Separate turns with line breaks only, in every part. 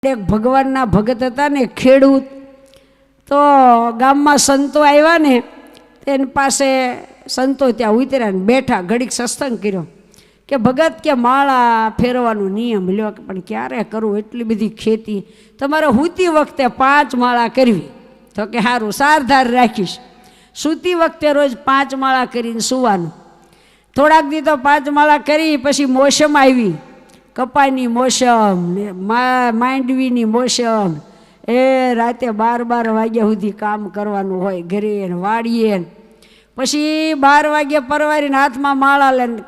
એક ભગવાનના ભગત હતા ને ખેડૂત, તો ગામમાં સંતો આવ્યા ને તેની પાસે સંતો ત્યાં ઉતર્યા ને બેઠા, ઘડીક સત્સંગ કર્યો કે ભગત કે માળા ફેરવાનો નિયમ લ્યો, પણ ક્યારે કરવું, એટલી બધી ખેતી, તમારે સૂતી વખતે 5 માળા કરવી. તો કે સારું, સારધાર રાખીશ, સૂતી વખતે રોજ 5 માળા કરીને સૂવાનું. થોડાક દી તો 5 માળા કરી, પછી મોસમ આવી, કપાની મોસમ ને માંડવીની મોસમ, એ રાતે 12 વાગ્યા સુધી કામ કરવાનું હોય, ઘરે ને વાડીએ ને. પછી 12 વાગ્યા પરવારીને હાથમાં માળા લઈને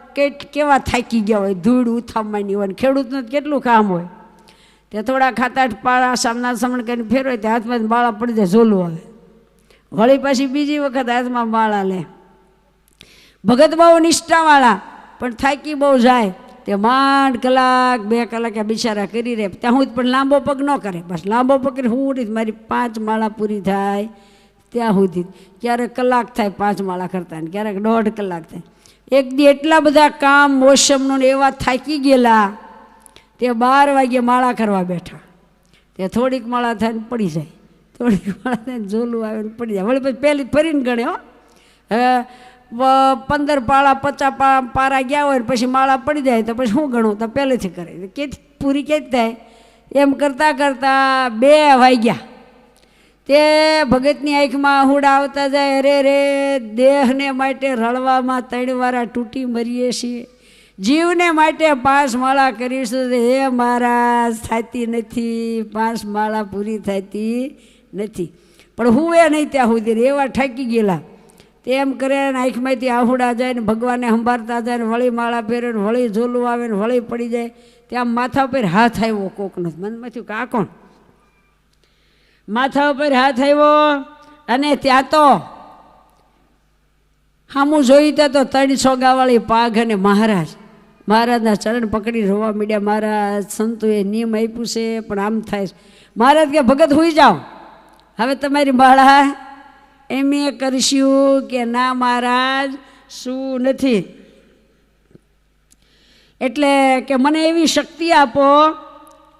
કેવા થાકી ગયા હોય, ધૂળ ઉથામવાની હોય, ખેડૂતનું કેટલું કામ હોય. તે થોડા ખાતા પાળા સામના સામણ કરીને ફેરવાય, તે હાથમાં માળા પડી જાય, ઝોલું આવે. વળી પછી બીજી વખત હાથમાં માળા લે. ભગત બહુ નિષ્ઠાવાળા, પણ થાકી બહુ જાય, તે માંડ કલાક 2 કલાક બિચારા કરી રહે. ત્યાં હું પણ લાંબો પગ ન કરે, બસ લાંબો પગ કરી હું મારી 5 માળા પૂરી થાય ત્યાં સુધી. ક્યારેક કલાક થાય 5 માળા કરતા, ને ક્યારેક 1.5 કલાક થાય. એક દી એટલા બધા કામ મોસમનું ને એવા થાકી ગયેલા, તે 12 વાગ્યે માળા કરવા બેઠા. તે થોડીક માળા થાય ને પડી જાય, થોડીક માળા થાય ને ઝોલું આવે ને પડી જાય. વળી પછી પહેલી ફરીને ગણે હો, હવે 15 પાળા 50 પારા ગયા હોય ને પછી માળા પડી જાય, તો પછી શું ગણું, તો પહેલેથી કરે કે પૂરી કેજ થાય. એમ કરતાં કરતાં 2 વાગ્યા. તે ભગતની આંખમાં આહુડા આવતા જાય, અરે રે દેહને માટે રળવામાં 3 વારા તૂટી મરીએ છીએ, જીવને માટે 5 માળા કરીશું, હે મહારાજ થતી નથી, 5 માળા પૂરી થતી નથી. પણ હું એ નહીં ત્યાં સુધી એવા થાકી ગયેલા. તેમ કરે ને આંખમાંથી આહુડા જાય ને ભગવાનને સંભાળતા જાય ને વળી માળા ફેરે ને વળી ઝોલું આવે ને વળી પડી જાય. ત્યાં માથા ઉપર હાથ આવ્યો કોકનો, મનમાં થયું કે આ કોણ. માથા ઉપર હાથ આવ્યો અને ત્યાં તો સામું જોઈતા તો 3 સોગાવાળી પાઘ અને મહારાજના ચરણ પકડી રોવા મીડ્યા. મહારાજ સંતોએ નિયમ આપ્યું છે પણ આમ થાય. મહારાજ કે ભગત હોઈ જાઓ, હવે તમારી માળા એમ એ કરશું કે ના મહારાજ શું નથી. એટલે કે મને એવી શક્તિ આપો,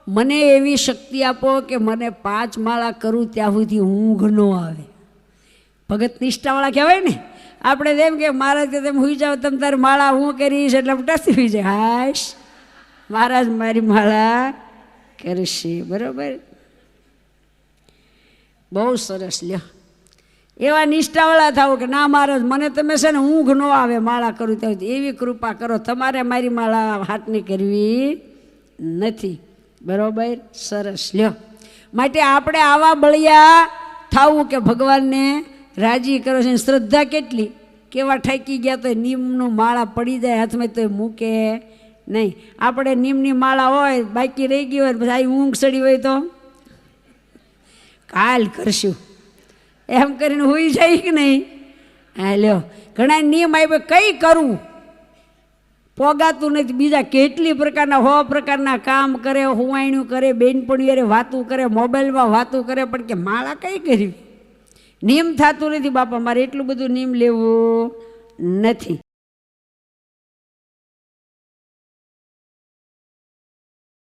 મને એવી શક્તિ આપો કે મને 5 માળા કરું ત્યાં સુધી ઊંઘ ન આવે. ભગત નિષ્ઠાવાળા કહેવાય ને. આપણે તેમ કે મહારાજ કે તમે હોઈ જાઓ, તમે તારી માળા હું કરીશ, એટલે ટસી હોઈ જાય. હાશ, મહારાજ મારી માળા કરશે. બરાબર, બહુ સરસ. લ્યો, એવા નિષ્ઠાવાળા થાવ કે ના મહારાજ મને તમે છે ને ઊંઘ ન આવે માળા કરું ત્યાં એવી કૃપા કરો, તમારે મારી માળા હાથની કરવી નથી. બરાબર, સરસ. લ્યો, માટે આપણે આવા બળિયા થવું કે ભગવાનને રાજી કરો છે. શ્રદ્ધા કેટલી, કેવા ઠાકી ગયા તો નીમનું માળા પડી જાય હાથમાં તો મૂકે નહીં. આપણે નીમની માળા હોય બાકી રહી ગઈ હોય, પછી આ ઊંઘ સડી હોય તો કાલ કરશું એમ કરીને હોઈ જાય કે નહીં. હા લ્યો, ઘણા નિયમ આપ્યો, કંઈ કરવું પોગાતું નથી. બીજા કેટલી પ્રકારના 100 પ્રકારના કામ કરે, હુવાયણું કરે, બેનપણીઓ વાતું કરે, મોબાઈલમાં વાતું કરે, પણ કે માળા કઈ કરવી નિયમ થતું નથી. બાપા મારે એટલું બધું નિયમ લેવું નથી.